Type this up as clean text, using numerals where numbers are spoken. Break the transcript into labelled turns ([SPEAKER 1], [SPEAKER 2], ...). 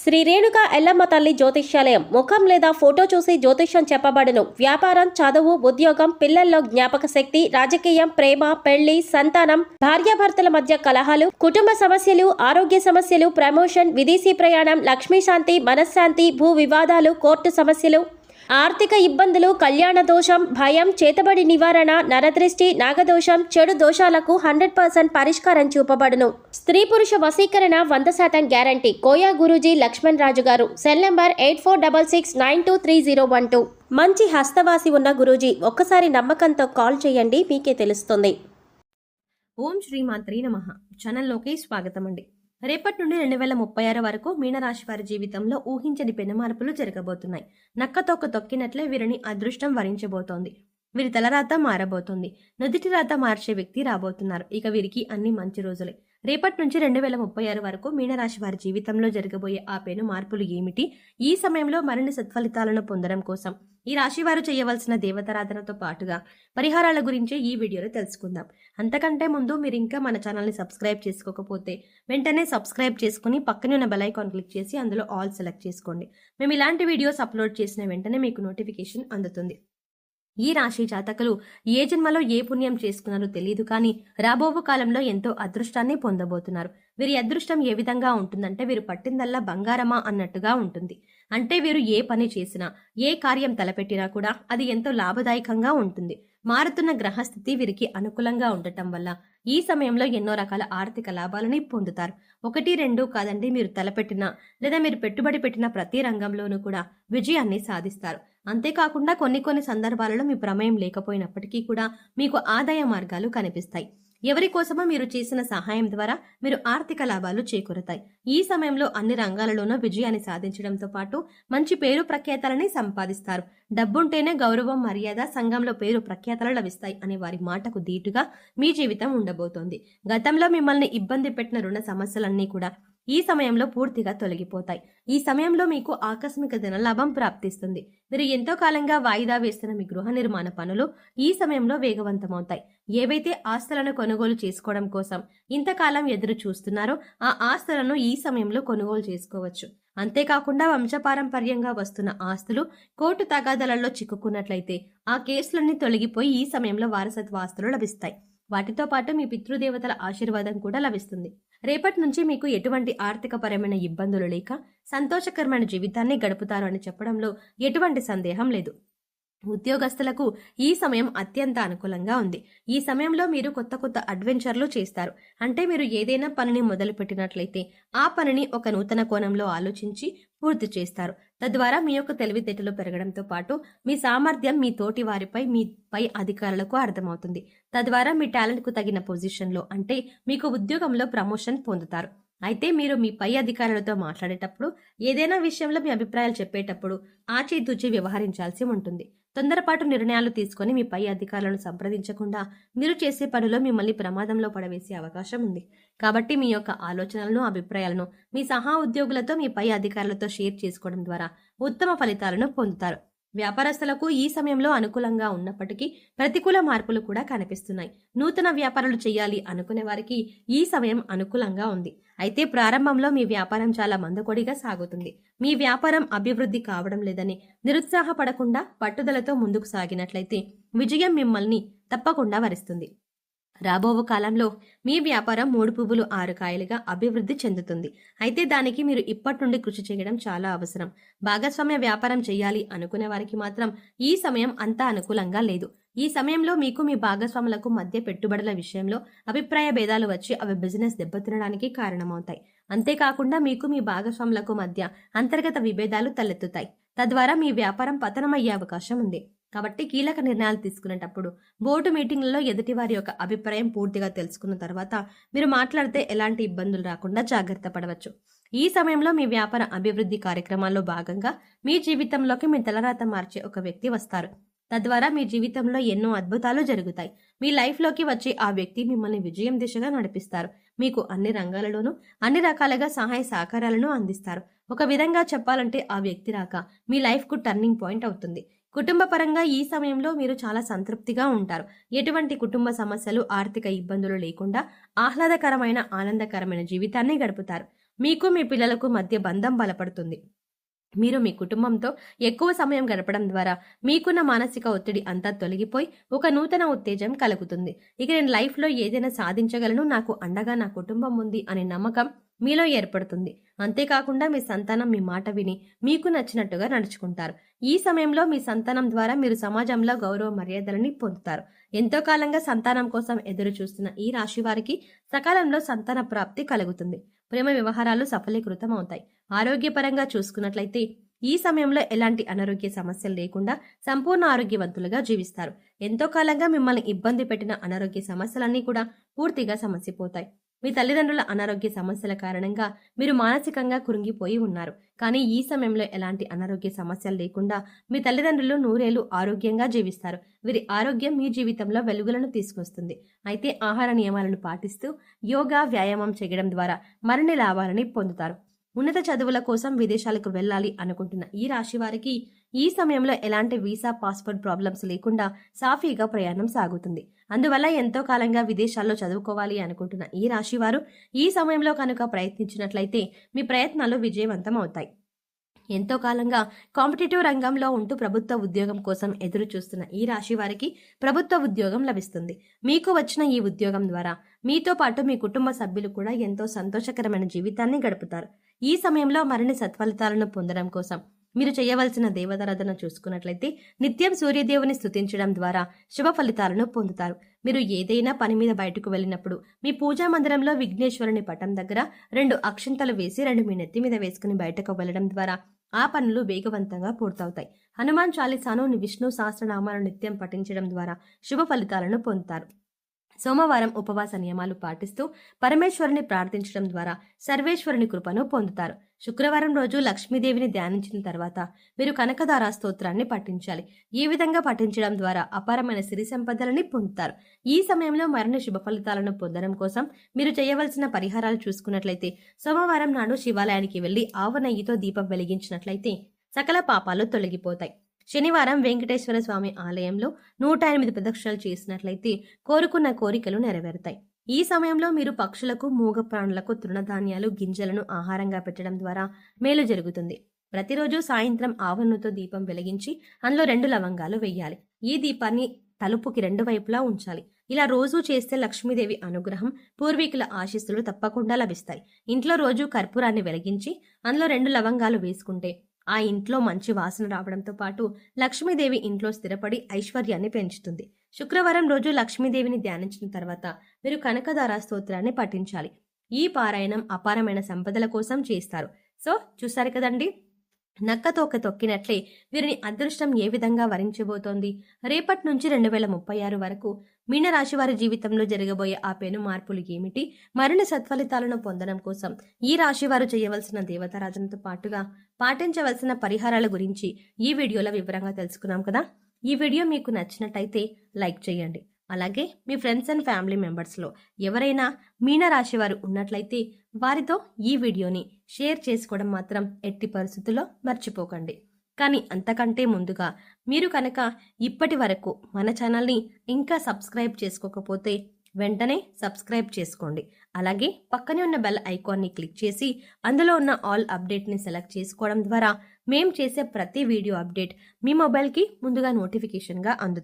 [SPEAKER 1] శ్రీ రేణుక ఎల్లమ్మ తల్లి జ్యోతిష్యాలయం ముఖం లేదా ఫోటో చూసి జ్యోతిష్యం చెప్పబడును. వ్యాపారం, చదువు, ఉద్యోగం, పిల్లల్లో జ్ఞాపక శక్తి, రాజకీయం, ప్రేమ, పెళ్లి, సంతానం, భార్యాభర్తల మధ్య కలహాలు, కుటుంబ సమస్యలు, ఆరోగ్య సమస్యలు, ప్రమోషన్, విదేశీ ప్రయాణం, లక్ష్మీ శాంతి, మనశ్శాంతి, భూ వివాదాలు, కోర్టు సమస్యలు, ఆర్థిక ఇబ్బందులు, కళ్యాణ దోషం, భయం, చేతబడి నివారణ, నరదృష్టి, నాగదోషం, చెడు దోషాలకు 100% పరిష్కారం చూపబడును. స్త్రీ పురుష వశీకరణ 100% గ్యారంటీ. కోయా గురూజీ లక్ష్మణ్ రాజు గారు. Cell number 8466923012. మంచి హస్తవాసి ఉన్న గురూజీ, ఒక్కసారి నమ్మకంతో కాల్ చేయండి, మీకే తెలుస్తుంది.
[SPEAKER 2] ఓం శ్రీమాత్రే నమః. ఛానల్లోకి స్వాగతం అండి. రేపటి నుండి 2036 వరకు మీనరాశి వారి జీవితంలో ఊహించని పెను మార్పులు జరగబోతున్నాయి. నక్కతోక తొక్కినట్లే వీరిని అదృష్టం వరించబోతోంది. వీరి తలరాత మారబోతోంది. నుదిటి రాత మార్చే వ్యక్తి రాబోతున్నారు. ఇక వీరికి అన్ని మంచి రోజులే. రేపటి నుంచి 2036 వరకు మీనరాశి వారి జీవితంలో జరగబోయే ఆ పెను మార్పులు ఏమిటి? ఈ సమయంలో మరిన్ని సత్ఫలితాలను పొందడం కోసం ఈ రాశి వారు చేయవలసిన దేవతారాధనతో పాటుగా పరిహారాల గురించి ఈ వీడియోలో తెలుసుకుందాం. అంతకంటే ముందు మీరు ఇంకా మన ఛానల్ని సబ్స్క్రైబ్ చేసుకోకపోతే వెంటనే సబ్స్క్రైబ్ చేసుకుని పక్కనే ఉన్న బెల్ ఐకాన్ క్లిక్ చేసి అందులో ఆల్ సెలెక్ట్ చేసుకోండి. మేము ఇలాంటి వీడియోస్ అప్లోడ్ చేసిన వెంటనే మీకు నోటిఫికేషన్ అందుతుంది. ఈ రాశి జాతకులు ఏ జన్మలో ఏ పుణ్యం చేసుకున్నారో తెలియదు, కానీ రాబోవు కాలంలో ఎంతో అదృష్టాన్ని పొందబోతున్నారు. వీరి అదృష్టం ఏ విధంగా ఉంటుందంటే వీరు పట్టిందల్లా బంగారమా అన్నట్టుగా ఉంటుంది. అంటే వీరు ఏ పని చేసినా, ఏ కార్యం తలపెట్టినా కూడా అది ఎంతో లాభదాయకంగా ఉంటుంది. మారుతున్న గ్రహస్థితి వీరికి అనుకూలంగా ఉండటం వల్ల ఈ సమయంలో ఎన్నో రకాల ఆర్థిక లాభాలని పొందుతారు. 1, 2 కాదండి, మీరు తలపెట్టిన లేదా మీరు పెట్టుబడి పెట్టిన ప్రతి రంగంలోనూ కూడా విజయాన్ని సాధిస్తారు. అంతేకాకుండా కొన్ని సందర్భాలలో మీ ప్రమేయం లేకపోయినప్పటికీ కూడా మీకు ఆదాయ మార్గాలు కనిపిస్తాయి. ఎవరి కోసమో మీరు చేసిన సహాయం ద్వారా మీరు ఆర్థిక లాభాలు చేకూరుతాయి. ఈ సమయంలో అన్ని రంగాలలోనూ విజయాన్ని సాధించడంతో పాటు మంచి పేరు ప్రఖ్యాతలని సంపాదిస్తారు. డబ్బుంటేనే గౌరవం, మర్యాద, సంఘంలో పేరు ప్రఖ్యాతలు లభిస్తాయి అనే వారి మాటకు దీటుగా మీ జీవితం ఉండబోతోంది. గతంలో మిమ్మల్ని ఇబ్బంది పెట్టిన రుణ సమస్యలన్నీ కూడా ఈ సమయంలో పూర్తిగా తొలగిపోతాయి. ఈ సమయంలో మీకు ఆకస్మిక ధనలాభం ప్రాప్తిస్తుంది. మీరు ఎంతో కాలంగా వాయిదా వేస్తున్న మీ గృహ నిర్మాణ పనులు ఈ సమయంలో వేగవంతమవుతాయి. ఏవైతే ఆస్తులను కొనుగోలు చేసుకోవడం కోసం ఇంతకాలం ఎదురు చూస్తున్నారో ఆ ఆస్తులను ఈ సమయంలో కొనుగోలు చేసుకోవచ్చు. అంతేకాకుండా వంశపారంపర్యంగా వస్తున్న ఆస్తులు కోర్టు తగాదాలలో చిక్కుకున్నట్లయితే ఆ కేసులన్నీ తొలగిపోయి ఈ సమయంలో వారసత్వ ఆస్తులు లభిస్తాయి. వాటితో పాటు మీ పితృదేవతల ఆశీర్వాదం కూడా లభిస్తుంది. రేపటి నుంచి మీకు ఎటువంటి ఆర్థిక పరమైన ఇబ్బందులు లేక సంతోషకరమైన జీవితాన్ని గడుపుతారు అని చెప్పడంలో ఎటువంటి సందేహం లేదు. ఉద్యోగస్తులకు ఈ సమయం అత్యంత అనుకూలంగా ఉంది. ఈ సమయంలో మీరు కొత్త అడ్వెంచర్లు చేస్తారు. అంటే మీరు ఏదైనా పనిని మొదలు పెట్టినట్లయితే ఆ పనిని ఒక నూతన కోణంలో ఆలోచించి పూర్తి చేస్తారు. తద్వారా మీ యొక్క తెలివితేటలు పెరగడంతో పాటు మీ సామర్థ్యం మీ తోటి వారిపై, మీ పై అధికారులకు అర్థమవుతుంది. తద్వారా మీ టాలెంట్ కు తగిన పొజిషన్లో, అంటే మీకు ఉద్యోగంలో ప్రమోషన్ పొందుతారు. అయితే మీరు మీ పై అధికారులతో మాట్లాడేటప్పుడు, ఏదైనా విషయంలో మీ అభిప్రాయాలు చెప్పేటప్పుడు ఆచితూచి వ్యవహరించాల్సి ఉంటుంది. తొందరపాటు నిర్ణయాలు తీసుకుని మీ పై అధికారులను సంప్రదించకుండా మీరు చేసే పనిలో మిమ్మల్ని ప్రమాదంలో పడవేసే అవకాశం ఉంది. కాబట్టి మీ యొక్క ఆలోచనలను, అభిప్రాయాలను మీ సహా ఉద్యోగులతో, మీ పై అధికారులతో షేర్ చేసుకోవడం ద్వారా ఉత్తమ ఫలితాలను పొందుతారు. వ్యాపారస్తులకు ఈ సమయంలో అనుకూలంగా ఉన్నప్పటికీ ప్రతికూల మార్పులు కూడా కనిపిస్తున్నాయి. నూతన వ్యాపారాలు చేయాలి అనుకునే వారికి ఈ సమయం అనుకూలంగా ఉంది. అయితే ప్రారంభంలో మీ వ్యాపారం చాలా మందకొడిగా సాగుతుంది. మీ వ్యాపారం అభివృద్ధి కావడం లేదని నిరుత్సాహపడకుండా పట్టుదలతో ముందుకు సాగినట్లయితే విజయం మిమ్మల్ని తప్పకుండా వరిస్తుంది. రాబోవు కాలంలో మీ వ్యాపారం 3 పువ్వులు 6 కాయలుగా అభివృద్ధి చెందుతుంది. అయితే దానికి మీరు ఇప్పటి నుండి కృషి చేయడం చాలా అవసరం. భాగస్వామ్య వ్యాపారం చేయాలి అనుకునే వారికి మాత్రం ఈ సమయం అంతా అనుకూలంగా లేదు. ఈ సమయంలో మీకు మీ భాగస్వాములకు మధ్య పెట్టుబడుల విషయంలో అభిప్రాయ భేదాలు వచ్చి అవి బిజినెస్ దెబ్బతినడానికి కారణమవుతాయి. అంతేకాకుండా మీకు మీ భాగస్వాములకు మధ్య అంతర్గత విభేదాలు తలెత్తుతాయి. తద్వారా మీ వ్యాపారం పతనమయ్యే అవకాశం ఉంది. కాబట్టి కీలక నిర్ణయాలు తీసుకునేటప్పుడు బోర్డు మీటింగ్లలో ఎదుటివారి యొక్క అభిప్రాయం పూర్తిగా తెలుసుకున్న తర్వాత మీరు మాట్లాడితే ఎలాంటి ఇబ్బందులు రాకుండా జాగ్రత్త పడవచ్చు. ఈ సమయంలో మీ వ్యాపార అభివృద్ధి కార్యక్రమాల్లో భాగంగా మీ జీవితంలోకి మీ తలరాత మార్చే ఒక వ్యక్తి వస్తారు. తద్వారా మీ జీవితంలో ఎన్నో అద్భుతాలు జరుగుతాయి. మీ లైఫ్లోకి వచ్చే ఆ వ్యక్తి మిమ్మల్ని విజయం దిశగా నడిపిస్తారు. మీకు అన్ని రంగాలలోనూ అన్ని రకాలుగా సహాయ సహకారాలను అందిస్తారు. ఒక విధంగా చెప్పాలంటే ఆ వ్యక్తి రాక మీ లైఫ్కు టర్నింగ్ పాయింట్ అవుతుంది. కుటుంబ పరంగా ఈ సమయంలో మీరు చాలా సంతృప్తిగా ఉంటారు. ఎటువంటి కుటుంబ సమస్యలు, ఆర్థిక ఇబ్బందులు లేకుండా ఆహ్లాదకరమైన, ఆనందకరమైన జీవితాన్ని గడుపుతారు. మీకు మీ పిల్లలకు మధ్య బంధం బలపడుతుంది. మీరు మీ కుటుంబంతో ఎక్కువ సమయం గడపడం ద్వారా మీకున్న మానసిక ఒత్తిడి అంతా తొలగిపోయి ఒక నూతన ఉత్తేజం కలుగుతుంది. ఇక నేను లైఫ్లో ఏదైనా సాధించగలను, నాకు అండగా నా కుటుంబం ఉంది అనే నమ్మకం మీలో ఏర్పడుతుంది. అంతేకాకుండా మీ సంతానం మీ మాట విని మీకు నచ్చినట్టుగా నడుచుకుంటారు. ఈ సమయంలో మీ సంతానం ద్వారా మీరు సమాజంలో గౌరవ మర్యాదలని పొందుతారు. ఎంతో కాలంగా సంతానం కోసం ఎదురు చూస్తున్న ఈ రాశి వారికి సకాలంలో సంతాన ప్రాప్తి కలుగుతుంది. ప్రేమ వ్యవహారాలు సఫలీకృతం అవుతాయి. ఆరోగ్యపరంగా చూసుకున్నట్లయితే ఈ సమయంలో ఎలాంటి అనారోగ్య సమస్యలు లేకుండా సంపూర్ణ ఆరోగ్యవంతులుగా జీవిస్తారు. ఎంతో కాలంగా మిమ్మల్ని ఇబ్బంది పెట్టిన అనారోగ్య సమస్యలన్నీ కూడా పూర్తిగా సమసిపోతాయి. మీ తల్లిదండ్రుల అనారోగ్య సమస్యల కారణంగా మీరు మానసికంగా కృంగిపోయి ఉన్నారు. కానీ ఈ సమయంలో ఎలాంటి అనారోగ్య సమస్యలు లేకుండా మీ తల్లిదండ్రులు నూరేళ్లు ఆరోగ్యంగా జీవిస్తారు. వీరి ఆరోగ్యం మీ జీవితంలో వెలుగులను తీసుకొస్తుంది. అయితే ఆహార నియమాలను పాటిస్తూ యోగా, వ్యాయామం చేయడం ద్వారా మరిన్ని లాభాలని పొందుతారు. ఉన్నత చదువుల కోసం విదేశాలకు వెళ్ళాలి అనుకుంటున్న ఈ రాశి వారికి ఈ సమయంలో ఎలాంటి వీసా, పాస్పోర్ట్ ప్రాబ్లమ్స్ లేకుండా సాఫీగా ప్రయాణం సాగుతుంది. అందువల్ల ఎంతో కాలంగా విదేశాల్లో చదువుకోవాలి అనుకుంటున్న ఈ రాశి వారు ఈ సమయంలో కనుక ప్రయత్నించినట్లయితే మీ ప్రయత్నాలు విజయవంతం అవుతాయి. ఎంతో కాలంగా కాంపిటేటివ్ రంగంలో ఉంటూ ప్రభుత్వ ఉద్యోగం కోసం ఎదురు చూస్తున్న ఈ రాశి వారికి ప్రభుత్వ ఉద్యోగం లభిస్తుంది. మీకు వచ్చిన ఈ ఉద్యోగం ద్వారా మీతో పాటు మీ కుటుంబ సభ్యులు కూడా ఎంతో సంతోషకరమైన జీవితాన్ని గడుపుతారు. ఈ సమయంలో మరిన్ని సత్ఫలితాలను పొందడం కోసం మీరు చేయవలసిన దేవతారాధన చూసుకున్నట్లయితే నిత్యం సూర్యదేవుని స్తుతించడం ద్వారా శుభ ఫలితాలను పొందుతారు. మీరు ఏదైనా పని మీద బయటకు వెళ్ళినప్పుడు మీ పూజా మందిరంలో విఘ్నేశ్వరుని పటం దగ్గర 2 అక్షింతలు వేసి 2 మీ నెత్తి మీద వేసుకుని బయటకు వెళ్లడం ద్వారా ఆ పనులు వేగవంతంగా పూర్తవుతాయి. హనుమాన్ చాలీసాను, విష్ణు సహస్రనామాలను నిత్యం పఠించడం ద్వారా శుభ ఫలితాలను పొందుతారు. సోమవారం ఉపవాస నియమాలు పాటిస్తూ పరమేశ్వరుని ప్రార్థించడం ద్వారా సర్వేశ్వరుని కృపను పొందుతారు. శుక్రవారం రోజు లక్ష్మీదేవిని ధ్యానించిన తర్వాత మీరు కనకదార స్తోత్రాన్ని పఠించాలి. ఈ విధంగా పఠించడం ద్వారా అపారమైన సిరి సంపదలని పొందుతారు. ఈ సమయంలో మరిన్ని శుభ ఫలితాలను పొందడం కోసం మీరు చేయవలసిన పరిహారాలు చూసుకున్నట్లయితే సోమవారం నాడు శివాలయానికి వెళ్లి ఆవు నెయ్యితో దీపం వెలిగించినట్లయితే సకల పాపాలు తొలగిపోతాయి. శనివారం వెంకటేశ్వర స్వామి ఆలయంలో 108 ప్రదక్షిణలు చేసినట్లయితే కోరుకున్న కోరికలు నెరవేరుతాయి. ఈ సమయంలో మీరు పక్షులకు, మూగ ప్రాణులకు తృణధాన్యాలు, గింజలను ఆహారంగా పెట్టడం ద్వారా మేలు జరుగుతుంది. ప్రతిరోజు సాయంత్రం ఆవరణతో దీపం వెలిగించి అందులో 2 లవంగాలు వేయాలి. ఈ దీపాన్ని తలుపుకి 2 వైపులా ఉంచాలి. ఇలా రోజూ చేస్తే లక్ష్మీదేవి అనుగ్రహం, పూర్వీకుల ఆశీస్సులు తప్పకుండా లభిస్తాయి. ఇంట్లో రోజు కర్పూరాన్ని వెలిగించి అందులో 2 లవంగాలు వేసుకుంటే ఆ ఇంట్లో మంచి వాసన రావడంతో పాటు లక్ష్మీదేవి ఇంట్లో స్థిరపడి ఐశ్వర్యాన్ని పెంచుతుంది. శుక్రవారం రోజు లక్ష్మీదేవిని ధ్యానించిన తర్వాత మీరు కనకదార స్తోత్రాన్ని పఠించాలి. ఈ పారాయణం అపారమైన సంపదల కోసం చేస్తారు. సో చూసారు కదండి, నక్కతోక తొక్కినట్లే వీరిని అదృష్టం ఏ విధంగా వరించబోతోంది. రేపటి నుంచి 2036 వరకు మీనరాశి వారి జీవితంలో జరగబోయే ఆ పెను మార్పులు ఏమిటి, మరిన్ని సత్ఫలితాలను పొందడం కోసం ఈ రాశి వారు చేయవలసిన దేవతారాధనతో పాటుగా పాటించవలసిన పరిహారాల గురించి ఈ వీడియోలో వివరంగా తెలుసుకున్నాం కదా. ఈ వీడియో మీకు నచ్చినట్టయితే లైక్ చేయండి. అలాగే మీ ఫ్రెండ్స్ అండ్ ఫ్యామిలీ మెంబర్స్లో ఎవరైనా మీనరాశి వారు ఉన్నట్లయితే వారితో ఈ వీడియోని షేర్ చేసుకోవడం మాత్రం ఎట్టి పరిస్థితుల్లో మర్చిపోకండి. కానీ అంతకంటే ముందుగా మీరు కనుక ఇప్పటి వరకు మన ఛానల్ని ఇంకా సబ్స్క్రైబ్ చేసుకోకపోతే వెంటనే సబ్స్క్రైబ్ చేసుకోండి. అలాగే పక్కనే ఉన్న బెల్ ఐకాన్ని క్లిక్ చేసి అందులో ఉన్న ఆల్ అప్డేట్ని సెలెక్ట్ చేసుకోవడం ద్వారా మేము చేసే ప్రతి వీడియో అప్డేట్ మీ మొబైల్కి ముందుగా నోటిఫికేషన్గా అందుతుంది.